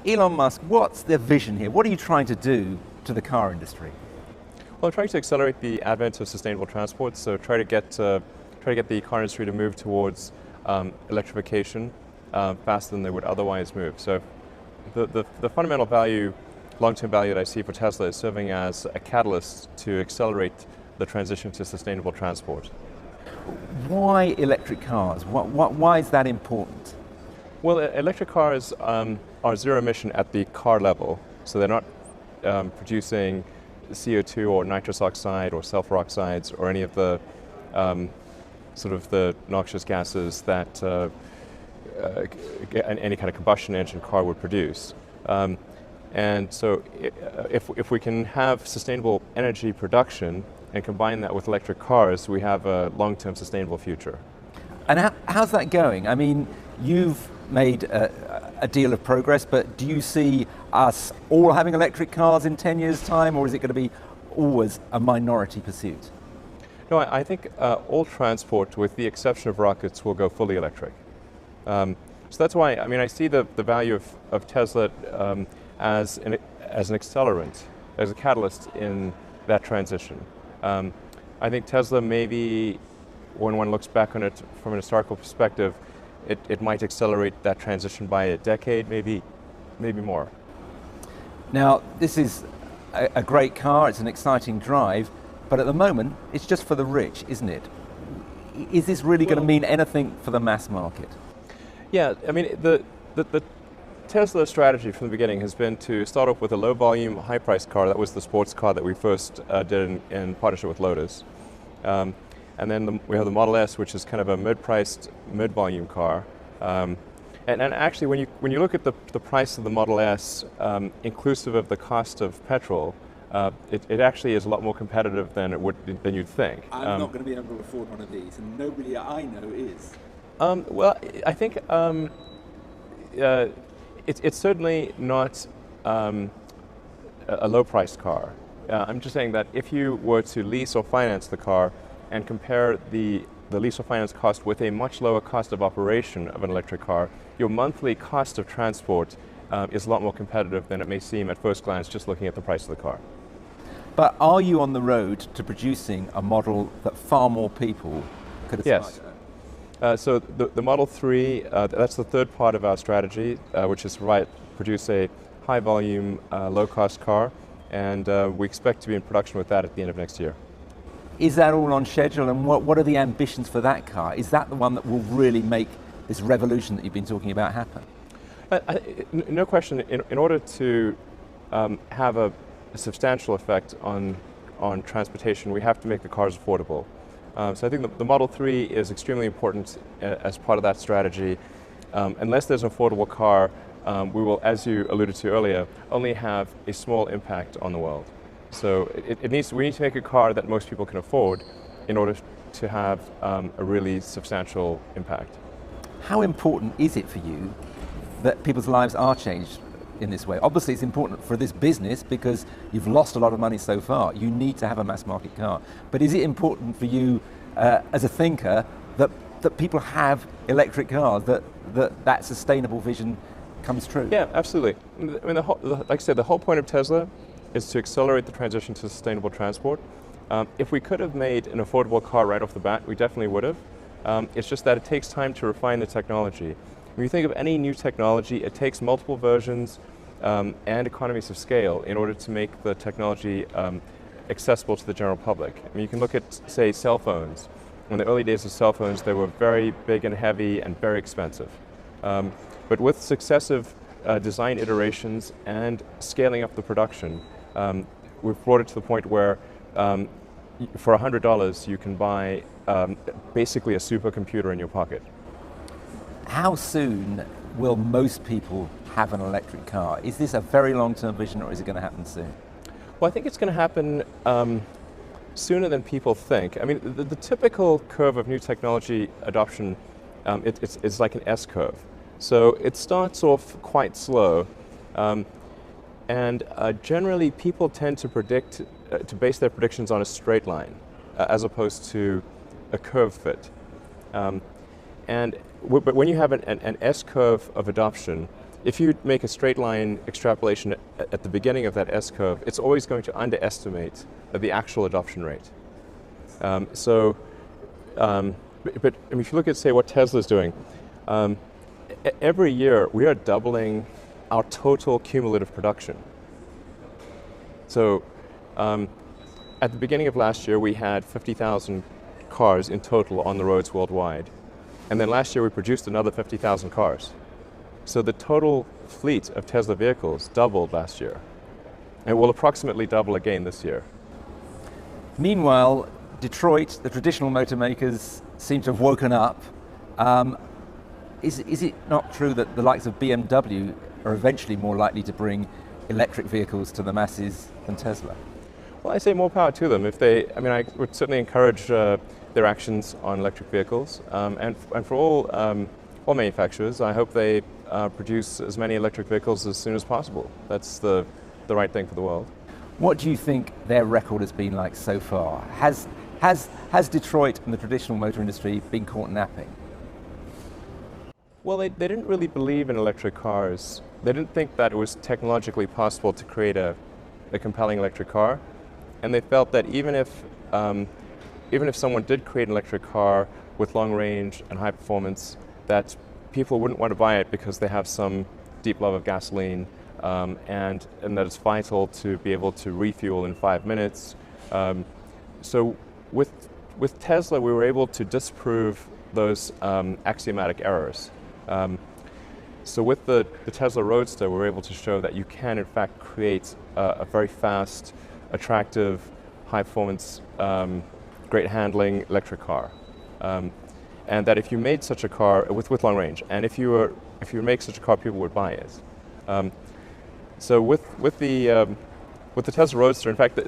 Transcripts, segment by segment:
Elon Musk, what's their vision here? What are you trying to do to the car industry? Well, I'm trying to accelerate the advent of sustainable transport, so try to get the car industry to move towards electrification faster than they would otherwise move. So the fundamental value, long-term value that I see for Tesla is serving as a catalyst to accelerate the transition to sustainable transport. Why electric cars? Why is that important? Well, electric cars are zero emission at the car level, so they're not producing CO2 or nitrous oxide or sulfur oxides or any of the sort of the noxious gases that any kind of combustion engine car would produce. And so if we can have sustainable energy production and combine that with electric cars, we have a long-term sustainable future. And how's that going? I mean, you've made a deal of progress, but do you see us all having electric cars in 10 years' time, or is it going to be always a minority pursuit? No, I think all transport, with the exception of rockets, will go fully electric. So that's why, I mean, I see the value of Tesla as an accelerant, as a catalyst in that transition. I think Tesla maybe, when one looks back on it from an historical perspective, it might accelerate that transition by a decade, maybe more. Now, this is a great car, it's an exciting drive, but at the moment, it's just for the rich, isn't it? Is this really going to mean anything for the mass market? Yeah, I mean, the Tesla strategy from the beginning has been to start off with a low-volume, high-priced car. That was the sports car that we first did in partnership with Lotus. And then we have the Model S, which is kind of a mid-priced, mid-volume car. And actually, when you look at the price of the Model S, inclusive of the cost of petrol, it actually is a lot more competitive than you'd think. I'm not going to be able to afford one of these, and nobody I know is. Well, I think it's certainly not a low-priced car. I'm just saying that if you were to lease or finance the car and compare the lease or finance cost with a much lower cost of operation of an electric car, your monthly cost of transport is a lot more competitive than it may seem at first glance just looking at the price of the car. But are you on the road to producing a model that far more people could aspire to? Yes. So the Model 3, that's the third part of our strategy, which is to produce a high-volume, low-cost car, and we expect to be in production with that at the end of next year. Is that all on schedule, and what are the ambitions for that car? Is that the one that will really make this revolution that you've been talking about happen? No question. In order to have a substantial effect on transportation, we have to make the cars affordable. So I think the Model 3 is extremely important as part of that strategy. Unless there's an affordable car, we will, as you alluded to earlier, only have a small impact on the world. So we need to make a car that most people can afford in order to have a really substantial impact. How important is it for you that people's lives are changed in this way? Obviously it's important for this business because you've lost a lot of money so far. You need to have a mass market car. But is it important for you as a thinker that people have electric cars, that sustainable vision comes true? Yeah, absolutely. I mean, like I said, the whole point of Tesla is to accelerate the transition to sustainable transport. If we could have made an affordable car right off the bat, we definitely would have. It's just that it takes time to refine the technology. When you think of any new technology, it takes multiple versions and economies of scale in order to make the technology accessible to the general public. I mean, you can look at, say, cell phones. In the early days of cell phones, they were very big and heavy and very expensive. But with successive design iterations and scaling up the production, we've brought it to the point where for $100 you can buy basically a supercomputer in your pocket. How soon will most people have an electric car? Is this a very long-term vision, or is it going to happen soon? Well, I think it's going to happen sooner than people think. I mean, the typical curve of new technology adoption, it's like an S-curve. So it starts off quite slow, and generally people tend to base their predictions on a straight line, as opposed to a curve fit. But when you have an S-curve of adoption, if you make a straight line extrapolation at the beginning of that S-curve, it's always going to underestimate the actual adoption rate. But I mean, if you look at, say, what Tesla's doing, every year we are doubling our total cumulative production. So at the beginning of last year, we had 50,000 cars in total on the roads worldwide. And then last year we produced another 50,000 cars. So the total fleet of Tesla vehicles doubled last year, and will approximately double again this year. Meanwhile, Detroit, the traditional motor makers, seem to have woken up. Is it not true that the likes of BMW are eventually more likely to bring electric vehicles to the masses than Tesla? Well, I say more power to them. I would certainly encourage their actions on electric vehicles, and for all manufacturers, I hope they produce as many electric vehicles as soon as possible. That's the right thing for the world. What do you think their record has been like so far? Has Detroit and the traditional motor industry been caught napping? Well, they didn't really believe in electric cars. They didn't think that it was technologically possible to create a compelling electric car, and they felt that even if someone did create an electric car with long range and high performance, that people wouldn't want to buy it because they have some deep love of gasoline, and that it's vital to be able to refuel in 5 minutes. So with Tesla, we were able to disprove those axiomatic errors. So with the Tesla Roadster, we were able to show that you can in fact create a very fast, attractive, high performance, great handling electric car. And that if you made such a car with long range, and if you make such a car, people would buy it. So with the Tesla Roadster, in fact,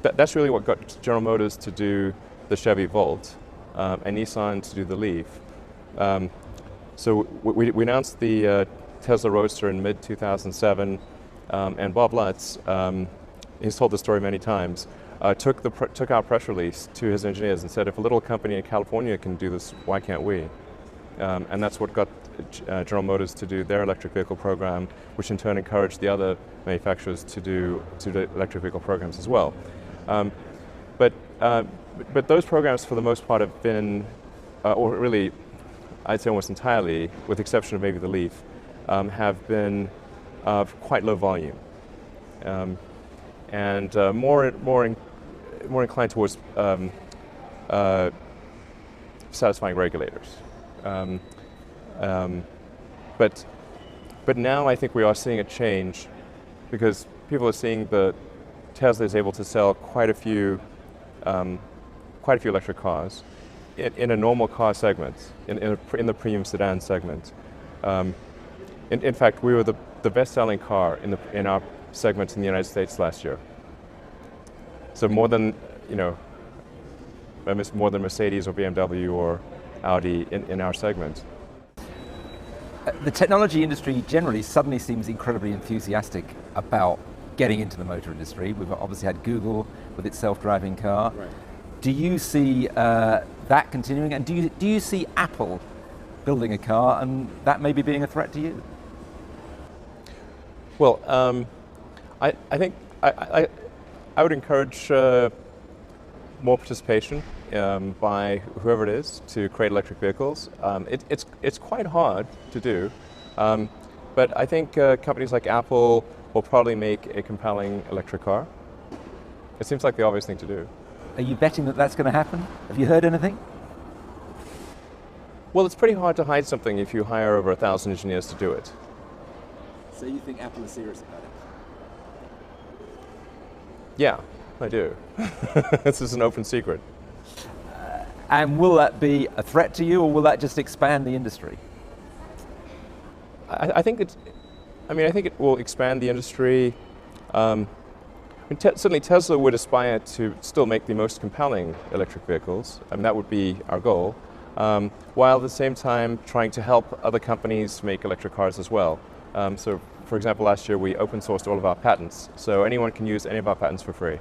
that's really what got General Motors to do the Chevy Volt, and Nissan to do the Leaf. So we announced the Tesla Roadster in mid-2007, and Bob Lutz, he's told the story many times, took our press release to his engineers and said, if a little company in California can do this, why can't we? And that's what got General Motors to do their electric vehicle program, which in turn encouraged the other manufacturers to do electric vehicle programs as well. But those programs, for the most part, have been, or really, I'd say almost entirely, with the exception of maybe the Leaf, have been quite low volume, and more inclined towards satisfying regulators. But now I think we are seeing a change, because people are seeing that Tesla is able to sell quite a few electric cars in a normal car segment, in the premium sedan segment. In fact, we were the best-selling car in our segment in the United States last year. So more than Mercedes or BMW or Audi in our segment. The technology industry generally suddenly seems incredibly enthusiastic about getting into the motor industry. We've obviously had Google with its self-driving car. Right. Do you see that continuing, and do you see Apple building a car and that maybe being a threat to you? Well, I think I would encourage more participation by whoever it is to create electric vehicles. It's quite hard to do, but I think companies like Apple will probably make a compelling electric car. It seems like the obvious thing to do. Are you betting that that's going to happen? Have you heard anything? Well, it's pretty hard to hide something if you hire over 1,000 engineers to do it. So you think Apple is serious about it? Yeah, I do. This is an open secret. And will that be a threat to you, or will that just expand the industry? I think it will expand the industry. Certainly Tesla would aspire to still make the most compelling electric vehicles. That would be our goal, while at the same time trying to help other companies make electric cars as well. So, for example, last year we open sourced all of our patents, so anyone can use any of our patents for free.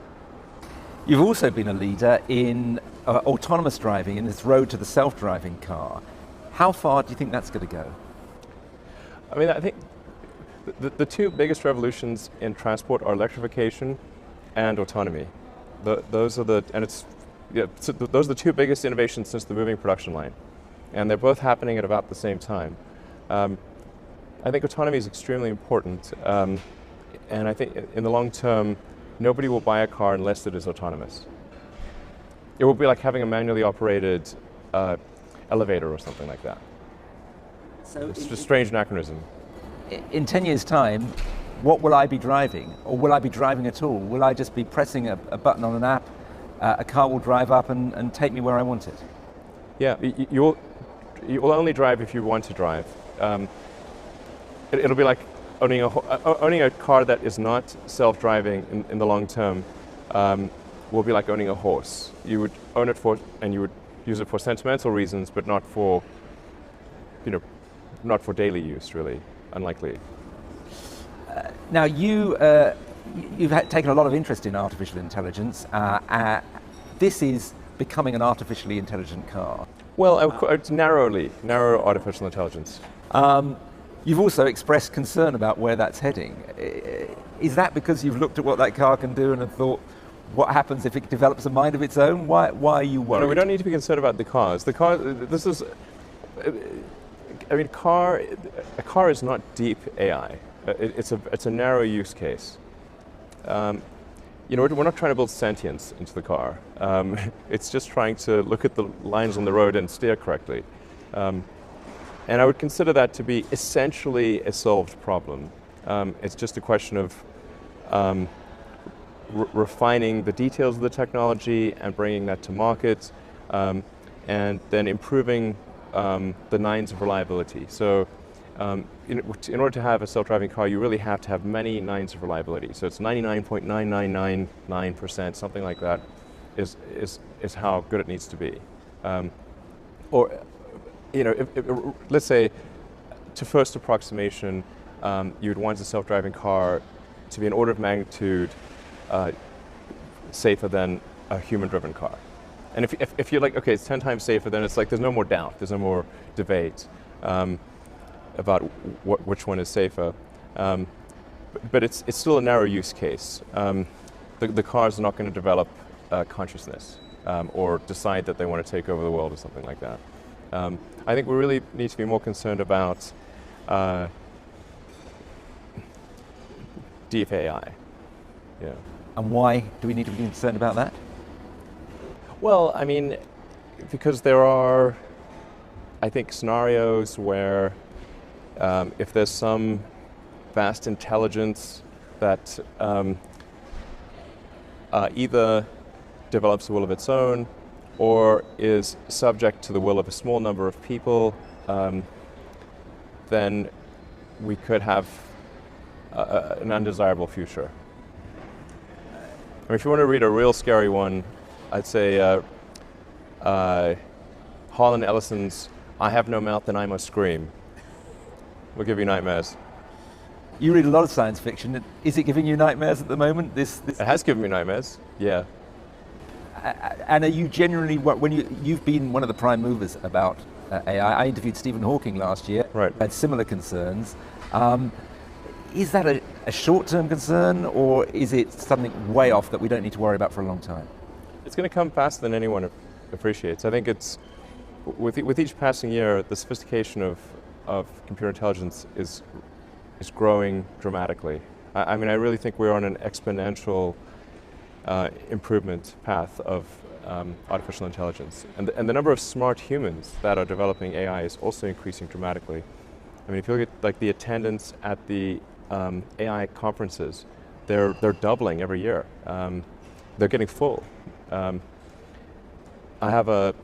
You've also been a leader in autonomous driving, in this road to the self-driving car. How far do you think that's going to go? I think The two biggest revolutions in transport are electrification and autonomy. Those are the two biggest innovations since the moving production line, and they're both happening at about the same time. I think autonomy is extremely important, and I think in the long term, nobody will buy a car unless it is autonomous. It will be like having a manually operated elevator or something like that. So it's just a strange anachronism. In 10 years' time, what will I be driving? Or will I be driving at all? Will I just be pressing a button on an app, a car will drive up and take me where I want it? Yeah, you will only drive if you want to drive. It'll be like owning a car that is not self-driving in the long term. Will be like owning a horse. You would own it and you would use it for sentimental reasons, but not for, not for daily use, really. Unlikely. Now you've taken a lot of interest in artificial intelligence. This is becoming an artificially intelligent car. Well, it's narrow artificial intelligence. You've also expressed concern about where that's heading. Is that because you've looked at what that car can do and have thought, what happens if it develops a mind of its own? Why are you worried? No, we don't need to be concerned about the cars. A car is not deep AI. It's a narrow use case. We're not trying to build sentience into the car. It's just trying to look at the lines on the road and steer correctly. And I would consider that to be essentially a solved problem. It's just a question of refining the details of the technology and bringing that to market, and then improving the nines of reliability. So in order to have a self-driving car, you really have to have many nines of reliability. So it's 99.9999%, something like that, is how good it needs to be. Let's say, to first approximation, you'd want a self-driving car to be an order of magnitude safer than a human-driven car. And if you're like, okay, it's 10 times safer, then it's like there's no more doubt, there's no more debate about which one is safer. But it's still a narrow use case. The cars are not going to develop consciousness or decide that they want to take over the world or something like that. I think we really need to be more concerned about deep AI. Yeah. And why do we need to be concerned about that? Well, I mean, because there are, I think, scenarios where if there's some vast intelligence that either develops a will of its own or is subject to the will of a small number of people, then we could have an undesirable future. I mean, if you want to read a real scary one, I'd say Harlan Ellison's "I Have No Mouth and I Must Scream" will give you nightmares. You read a lot of science fiction. Is it giving you nightmares at the moment? It has given me nightmares, yeah. And are you generally, when you've been one of the prime movers about AI, I interviewed Stephen Hawking last year, right. Had similar concerns. Is that a short-term concern, or is it something way off that we don't need to worry about for a long time? It's going to come faster than anyone appreciates. I think it's, with each passing year, the sophistication of computer intelligence is growing dramatically. I mean, I really think we're on an exponential improvement path of artificial intelligence. And the number of smart humans that are developing AI is also increasing dramatically. I mean, if you look at like the attendance at the AI conferences, they're doubling every year. They're getting full. I have a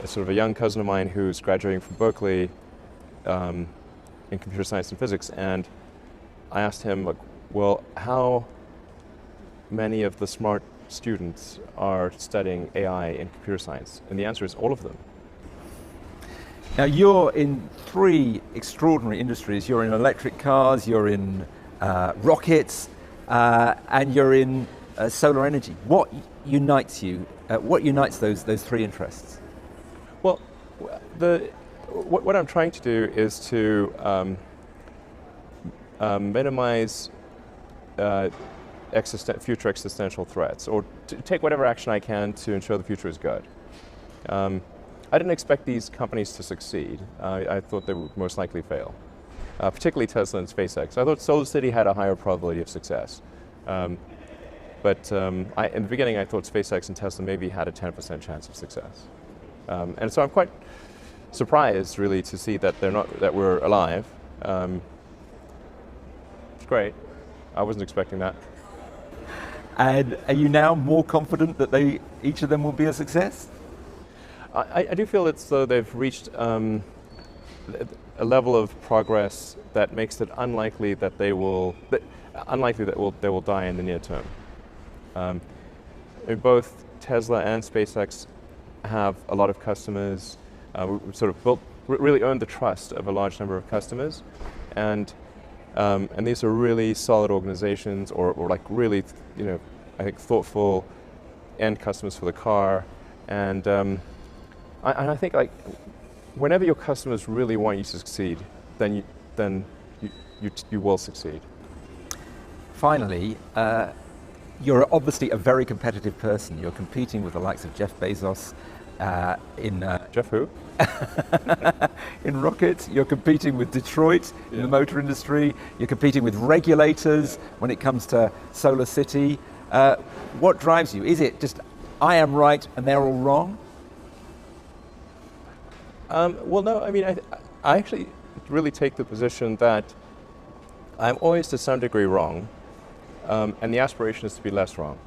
sort of a young cousin of mine who's graduating from Berkeley in computer science and physics, and I asked him, like, well, how many of the smart students are studying AI in computer science? And the answer is all of them. Now, you're in three extraordinary industries. You're in electric cars, you're in rockets, and you're in solar energy. What unites you? What unites those three interests? Well, what I'm trying to do is to minimize future existential threats, or to take whatever action I can to ensure the future is good. I didn't expect these companies to succeed. I thought they would most likely fail, particularly Tesla and SpaceX. I thought SolarCity had a higher probability of success. But in the beginning, I thought SpaceX and Tesla maybe had a 10% chance of success. And so I'm quite surprised, really, to see that that we're alive. It's great. I wasn't expecting that. And are you now more confident that each of them will be a success? I do feel as though they've reached a level of progress that makes it unlikely that they will die in the near term. Both Tesla and SpaceX have a lot of customers. We sort of really earned the trust of a large number of customers, and these are really solid organizations, or like really, I think thoughtful end customers for the car, and I think like whenever your customers really want you to succeed, then you will succeed. Finally, you're obviously a very competitive person. You're competing with the likes of Jeff Bezos in Jeff who? in rockets. You're competing with Detroit in the motor industry. You're competing with regulators when it comes to SolarCity. What drives you? Is it just I am right and they're all wrong? Well, no. I mean, I actually really take the position that I'm always to some degree wrong, and the aspiration is to be less wrong.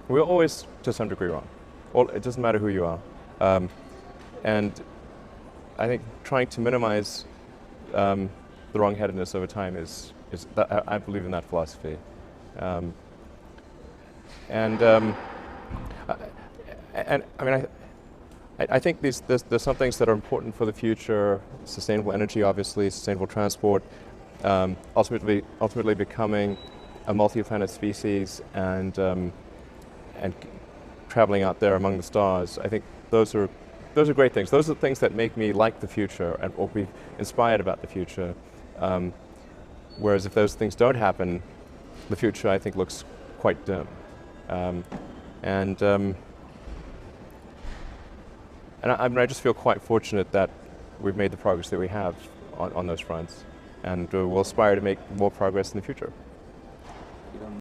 We're always to some degree wrong. Well, it doesn't matter who you are. And I think trying to minimize the wrong-headedness over time is that, I believe in that philosophy. I think there's some things that are important for the future: sustainable energy, obviously, sustainable transport, ultimately becoming a multi-planet species, and traveling out there among the stars. I think those are great things. Those are the things that make me like the future or be inspired about the future. Whereas if those things don't happen, the future, I think, looks quite dim. I just feel quite fortunate that we've made the progress that we have on those fronts, and we'll aspire to make more progress in the future.